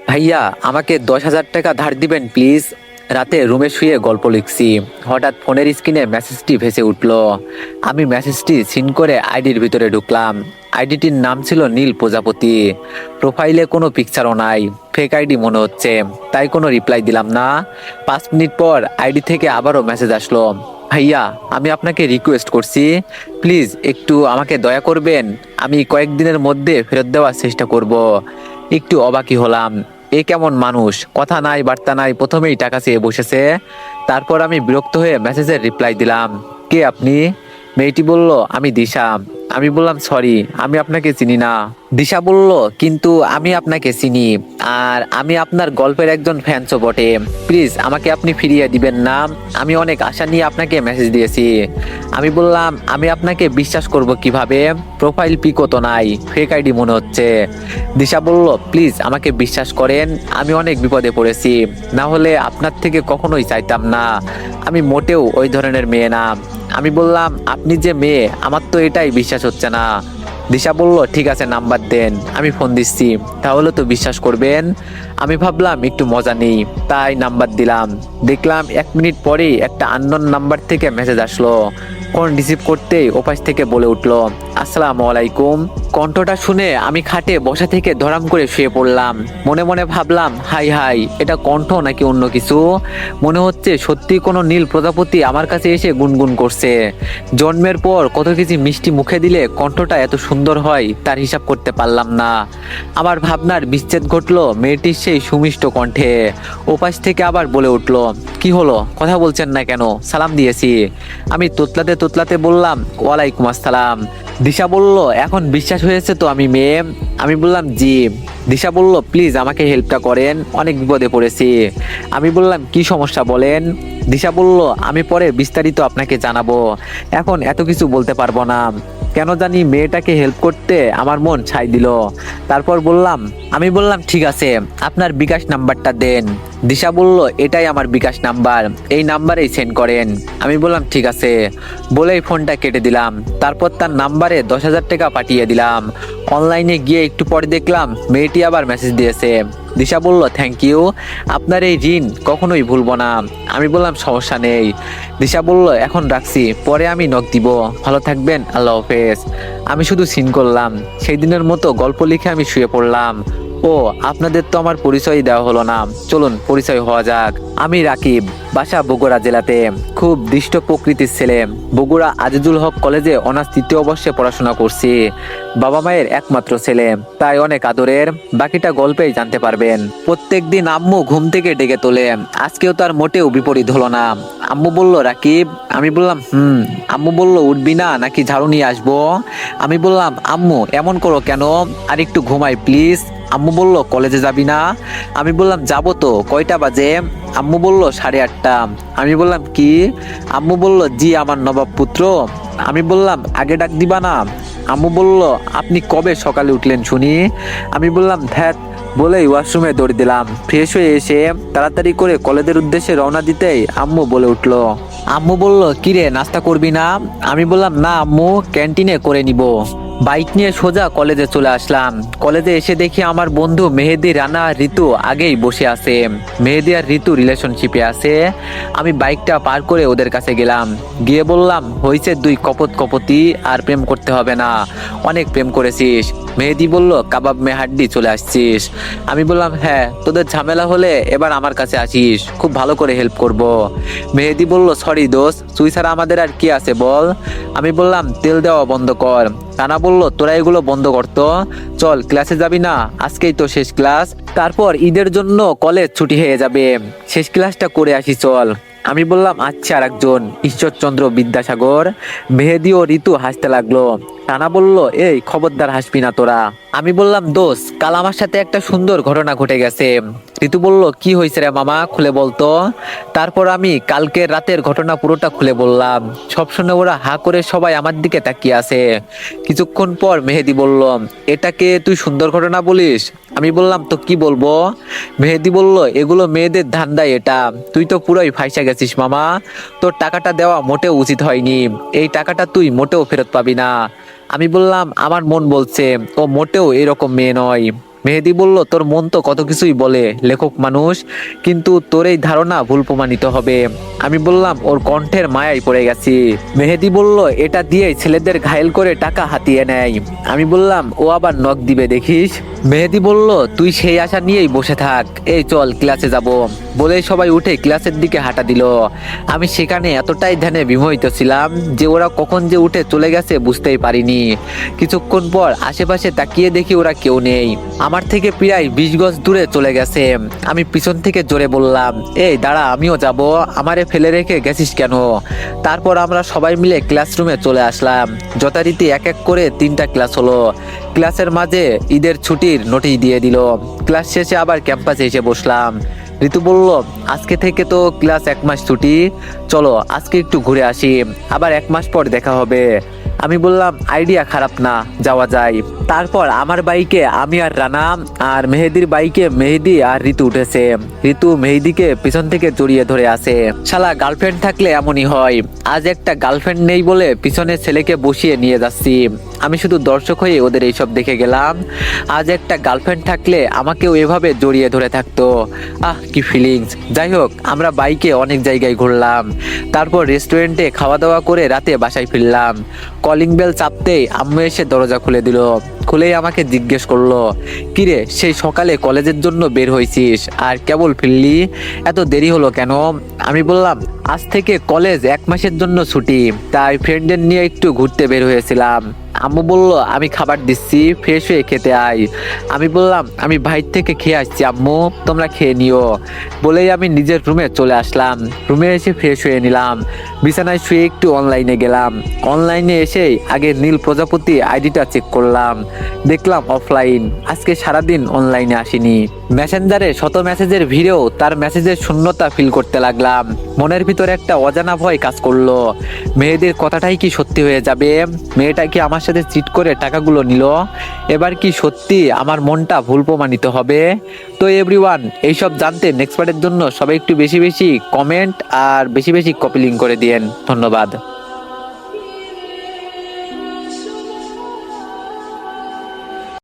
ভাইয়া, আমাকে 10,000 টাকা ধার দিবেন প্লিজ। রাতে রুমে শুয়ে গল্প লিখছি, হঠাৎ ফোনের স্ক্রিনে মেসেজটি ভেসে উঠল। আমি মেসেজটি সিন করে আইডির ভিতরে ঢুকলাম। আইডিটির নাম ছিল নীল প্রজাপতি। প্রোফাইলে কোনো পিকচারও নাই, ফেক আইডি মনে হচ্ছে, তাই কোনো রিপ্লাই দিলাম না। 5 মিনিট পর আইডি থেকে আবারও মেসেজ আসলো। ভাইয়া, আমি আপনাকে রিকোয়েস্ট করছি, প্লিজ একটু আমাকে দয়া করবেন। আমি কয়েকদিনের মধ্যে ফেরত দেওয়ার চেষ্টা করব। একটু অবাকই হলাম, এ কেমন মানুষ, কথা নাই বার্তা নাই, প্রথমেই টাকা চেয়ে বসেছে। তারপর আমি বিরক্ত হয়ে মেসেজের রিপ্লাই দিলাম, কে আপনি? মেয়েটি বলল, আমি দিশা। আমি বললাম, সরি, আমি আপনাকে চিনি না। দিশা বলল, কিন্তু আমি আপনাকে চিনি, আর আমি আপনার গল্পের একজন ফ্যানসও বটে। প্লিজ আমাকে আপনি ফিরিয়ে দিবেন না, আমি অনেক আশা নিয়ে আপনাকে মেসেজ দিয়েছি। আমি বললাম, আমি আপনাকে বিশ্বাস করব কিভাবে? প্রোফাইল পিকও তো নাই, ফেক আইডি মনে হচ্ছে। দিশা বলল, প্লিজ আমাকে বিশ্বাস করেন, আমি অনেক বিপদে পড়েছি, না হলে আপনার থেকে কখনোই চাইতাম না। আমি মোটেও ওই ধরনের মেয়ে না। আমি বললাম, আপনি যে মেয়ে, আমার তো এটাই বিশ্বাস হচ্ছে না। দিশা বলল, ঠিক আছে, নাম্বার দেন, আমি ফোন দিচ্ছি, তাহলে তো বিশ্বাস করবেন। আমি ভাবলাম একটু মজা নেই, তাই নাম্বার দিলাম। দেখলাম 1 মিনিট পরেই একটা আননোন নাম্বার থেকে মেসেজ আসলো। ফোন রিসিভ করতেই ওপাশ থেকে বলে উঠলো, আসসালামু আলাইকুম। কণ্ঠটা শুনে আমি খাটে বসা থেকে ধরাম করে শুয়ে পড়লাম। মনে মনে ভাবলাম, হাই হাই, এটা কণ্ঠ নাকি অন্য কিছু? মনে হচ্ছে সত্যি কোনো নীল প্রজাপতি আমার কাছে এসে গুনগুন করছে। জন্মের পর কত কিছু মিষ্টি মুখে দিলে কণ্ঠটা এত সুন্দর হয়, তার হিসাব করতে পারলাম না। আমার ভাবনার বিচ্ছেদ ঘটলো মেয়েটির সেই সুমিষ্ট কণ্ঠে। ওপাশ থেকে আবার বলে উঠলো, কি হলো, কথা বলছেন না কেন? সালাম দিয়েছি। আমি তোতলাতে তোতলাতে বললাম, ওয়ালাইকুম আসসালাম। দিশা বলল, এখন বিশ্বাস হয়েছে তো আমি মেয়ে? আমি বললাম, জি। দিশা বলল, প্লিজ আমাকে হেল্পটা করেন, অনেক বিপদে পড়েছি। আমি বললাম, কি সমস্যা বলেন। দিশা বলল, আমি পরে বিস্তারিত আপনাকে জানাবো, এখন এত কিছু বলতে পারবো না। কেন জানি মেয়েটাকে হেল্প করতে আমার মন ছাই দিল। তারপর আমি বললাম, ঠিক আছে, আপনার বিকাশ নাম্বারটা দেন। দিশা বলল, এটাই আমার বিকাশ নাম্বার, এই নাম্বারেই সেন্ড করেন। আমি বললাম, ঠিক আছে, বলেই ফোনটা কেটে দিলাম। তারপর তার নাম্বারে 10,000 টাকা পাঠিয়ে দিলাম। অনলাইনে গিয়ে একটু পরে দেখলাম মেয়েটি আবার মেসেজ দিয়েছে। দিশা বলল, থ্যাংক ইউ, আপনার এই ঋণ কখনোই ভুলবো না। আমি বললাম, সমস্যা নেই। দিশা বলল, এখন রাখছি, পরে আমি নক দিব, ভালো থাকবেন, আল্লাহ হাফেজ। আমি শুধু সিন করলাম। সেই দিনের মতো গল্প লিখে আমি শুয়ে পড়লাম। ও, আপনাদের তো আমার পরিচয় দেওয়া হলো না, চলুন পরিচয় হওয়া যাক। আমি রাকিব, বাসা বগুড়া জেলাতে, খুব দৃষ্ট প্রকৃতির ছেলে। বগুড়া আজিজুল হক কলেজে অনার্স 3য় বর্ষে পড়াশোনা করছি। বাবা মায়ের একমাত্র ছেলে, তাই অনেক আদরের। বাকিটা গল্পেই জানতে পারবেন। প্রত্যেকদিন আম্মু ঘুম থেকে ডেকে তোলে, আজকেও তার মোটেও বিপরীত হলো না। আম্মু বলল, রাকিব। আমি বললাম, হুম। আম্মু বলল, উঠবি না নাকি ঝাড়ু নিয়ে আসবো? আমি বললাম, আম্মু এমন করো কেন, আর একটু ঘুমাই প্লিজ। আম্মু বলল, কলেজে যাবি না? আমি বললাম, যাবো তো, কয়টা বাজে? আম্মু বলল, 8:30। আমি বললাম, কি? আম্মু বলল, জি, আমার নবাব পুত্র। আমি বললাম, আগে ডাক দিবা না? আম্মু বলল, আপনি কবে সকালে উঠলেন শুনি? আমি বললাম, ধ্যাত, বলেই ওয়াশরুমে দৌড় দিলাম। ফ্রেশ হয়ে এসে তাড়াতাড়ি করে কলেজের উদ্দেশ্যে রওনা দিতেই আম্মু বলে উঠলো, আম্মু বলল, কিরে, নাস্তা করবি না? আমি বললাম, না আম্মু, ক্যান্টিনে করে নিব। বাইক নিয়ে সোজা কলেজে চলে আসলাম। কলেজে এসে দেখি আমার বন্ধু মেহেদি, রানা আর ঋতু আগেই বসে আছে। মেহেদি আর ঋতু রিলেশনশিপে আছে। আমি বাইকটা পার করে ওদের কাছে গেলাম, গিয়ে বললাম, হয়েছে 2 কপত কপতি, আর প্রেম করতে হবে না, অনেক প্রেম করেছিস। মেহেদি বলল, কাবাব মে হাড্ডি, চলে আসছিস? আমি বললাম, হ্যাঁ, তোদের ঝামেলা হলে এবার আমার কাছে আসিস, খুব ভালো করে হেল্প করব। মেহেদি বলল, সরি দোস্ত, তুই ছাড়া আমাদের আর কি আছে বল। আমি বললাম, তেল দেওয়া বন্ধ কর। রানা বলল, তোরা এগুলো বন্ধ করতো, চল ক্লাসে যাবি না, আজকেই তো শেষ ক্লাস, তারপর ঈদের জন্য কলেজ ছুটি হয়ে যাবে, শেষ ক্লাসটা করে আসি চল। আমি বললাম, আচ্ছা। আর একজন, ঈশ্বরচন্দ্র বিদ্যাসাগর। মেহেদি ও ঋতু হাসতে লাগলো। রানা বলল, এই খবরদার হাসবি না তোরা। আমি বললাম, দোষ, কাল আমার সাথে একটা সুন্দর ঘটনা ঘটে গেছে। ঋতু বলল, কি হয়েছে রে মামা, খুলে বলতো। তারপর আমি কালকের রাতের ঘটনা পুরোটা খুলে বললাম। সব শুনে ওরা হা করে সবাই আমার দিকে তাকিয়ে আছে। কিছুক্ষণ পর মেহেদি বলল, এটাকে তুই সুন্দর ঘটনা বলিস? আমি বললাম, তো কি বলবো? মেহেদি বলল, এগুলো মেয়েদের ধান্দাই, এটা তুই তো পুরোই ফাইসা গেছিস মামা, তোর টাকাটা দেওয়া মোটেও উচিত হয়নি, এই টাকাটা তুই মোটেও ফেরত পাবি না। আমি বললাম, আমার মন বলছে ও মোটেও এরকম মেয়ে নয়। মেহেদি বলল, তোর মন তো কত কিছুই বলে, লেখক মানুষ, কিন্তু তোর এই ধারণা ভুল প্রমাণিত হবে। আমি বললাম, ওর কণ্ঠের মায়ায় পড়ে গেছি। মেহেদি বলল, এটা দিয়ে ছেলেদের ঘায়েল করে টাকা হাতিয়ে নেয়। আমি বললাম, ও আবার নক দিবে দেখিস। মেহেদি বলল, তুই সেই আশা নিয়েই বসে থাক, এই চল ক্লাসে যাব। বলেই সবাই উঠে ক্লাসের দিকে হাঁটা দিল। আমি সেখানে এতটাই ধ্যানে বিমোহিত ছিলাম যে ওরা কখন যে উঠে চলে গেছে বুঝতেই পারিনি। কিছুক্ষণ পর আশেপাশে তাকিয়ে দেখি ওরা কেউ নেই। আমার থেকে প্রায় 20 গজ দূরে চলে গেছে। আমি পিছন থেকে জোরে বললাম, এই দাঁড়া, আমিও যাব, আমারে ফেলে রেখে গেছিস কেন? তারপর আমরা সবাই মিলে ক্লাসরুমে চলে আসলাম। যথারীতি এক এক করে 3টা ক্লাস হলো। ক্লাসের মাঝে ঈদের ছুটির নোটিশ দিয়ে দিল। ক্লাস শেষে আবার ক্যাম্পাসে এসে বসলাম। ঋতু বলল, আজকে থেকে তো ক্লাস 1 মাস ছুটি, চলো আজকে একটু ঘুরে আসি, আবার 1 মাস পর দেখা হবে। আমি বললাম, আইডিয়া খারাপ না, যাওয়া যায়। তারপর আমার বাইকে আমি আর রানা, আর মেহেদির বাইকে মেহেদি আর ঋতু উঠেছে। ঋতু মেহেদিকে পিছন থেকে জড়িয়ে ধরে আছে। শালা গার্লফ্রেন্ড থাকলে এমনই হয়। আজ একটা গার্লফ্রেন্ড নেই বলে পিছনে ছেলেকে বসিয়ে নিয়ে যাচ্ছি। আমি শুধু দর্শক হয়ে ওদের এইসব দেখে গেলাম। আজ একটা গার্লফ্রেন্ড থাকলে আমাকেও এভাবে জড়িয়ে ধরে থাকতো। আহ, কি ফিলিংস। যাই হোক, আমরা বাইকে অনেক জায়গায় ঘুরলাম। তারপর রেস্টুরেন্টে খাওয়া দাওয়া করে রাতে বাসায় ফিরলাম। কলিং বেল চাপতেই আম্মু এসে দরজা খুলে দিল। খুলেই আমাকে জিজ্ঞেস করলো, কিরে, সেই সকালে কলেজের জন্য বের হয়েছিস আর কেবল ফিরলি, এত দেরি হলো কেন? আমি বললাম, আজ থেকে কলেজ 1 মাসের জন্য ছুটি, তাই ফ্রেন্ডদের নিয়ে একটু ঘুরতে বের হয়েছিলাম। আম্মু বলল, আমি খাবার দিচ্ছি, ফ্রেশ হয়ে খেতে আয়। আমি বললাম, আমি বাইরে থেকে খেয়ে আসছি আম্মু, তোমরা খেয়ে নিও। বলেই আমি নিজের রুমে চলে আসলাম। রুমে এসে ফ্রেশ হয়ে নিলাম। বিছানায় শুয়ে একটু অনলাইনে গেলাম। অনলাইনে এসেই আগে নীল প্রজাপতি আইডিটা চেক করলাম। দেখলাম অফলাইন, আজকে সারাদিন অনলাইনে আসিনি। মেসেঞ্জারে শত মেসেজের ভিড়েও তার মেসেজের শূন্যতা ফিল করতে লাগলাম। মনের ভিতরে একটা অজানা ভয় কাজ করলো। মেয়েদের কথাটাই কি সত্যি হয়ে যাবে? মেয়েটা কি আমার সাথে চিট করে টাকাগুলো নিল? এবার কি সত্যি আমার মনটা ভুল প্রমাণিত হবে? তো এভরিওয়ান, এইসব জানতে নেক্সট পার্টের জন্য সবাই একটু বেশি বেশি কমেন্ট আর বেশি বেশি কপি লিঙ্ক করে দিয়েন। ধন্যবাদ।